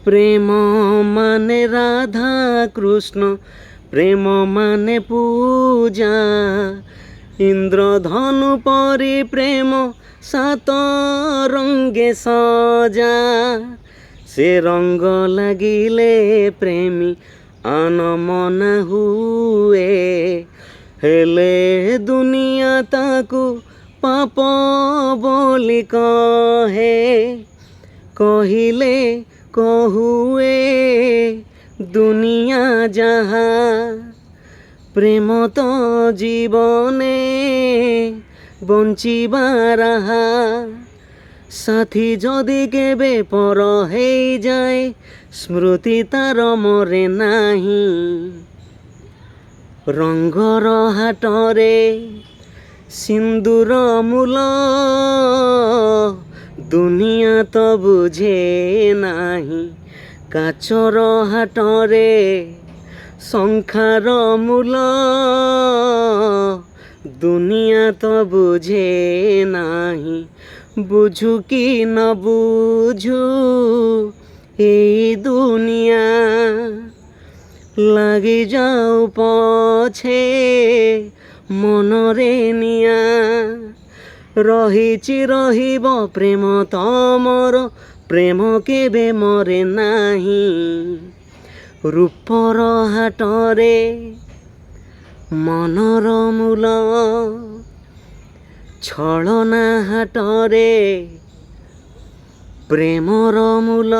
প্রেম মানে রাধা কৃষ্ণ, প্রেম মানে পূজা। ইন্দ্রধনু পরি প্রেম সাত রঙ্গে সজা। সে রঙ্গ লাগিলে প্রেমী আনমনা হুଏ। ହେଲେ ଦୁନିଆ ତାକୁ ପାପ ବୋଲି କହେ। କହିଲେ କହୁଏ ଦୁନିଆ ଯାହା। ପ୍ରେମ ତ ଜୀବନେ ବଞ୍ଚିବା ରାହା। ସାଥୀ ଯଦି କେବେ ପର ହେଇଯାଏ, ସ୍ମୃତି ତାର ମରେ ନାହିଁ। ରଙ୍ଗର ହାଟରେ ସିନ୍ଦୁର ମୂଲ, ଦୁନିଆ ତ ବୁଝେ ନାହିଁ। କାଚର ହାଟରେ ଶଙ୍ଖାର ମୂଲ, ଦୁନିଆ ତ ବୁଝେ ନାହିଁ। ବୁଝୁ କି ନ ବୁଝୁ ଏଇ ଦୁନିଆ, ଲାଗିଯାଉ ପଛେ ମନରେ ନିଆଁ। ରହିଛି ରହିବ ପ୍ରେମ ତମର, ପ୍ରେମ କେବେ ମରେ ନାହିଁ। ରୂପର ହାଟରେ ମନର ମୂଲ, ଛଳନା ହାଟରେ ପ୍ରେମର ମୂଲ।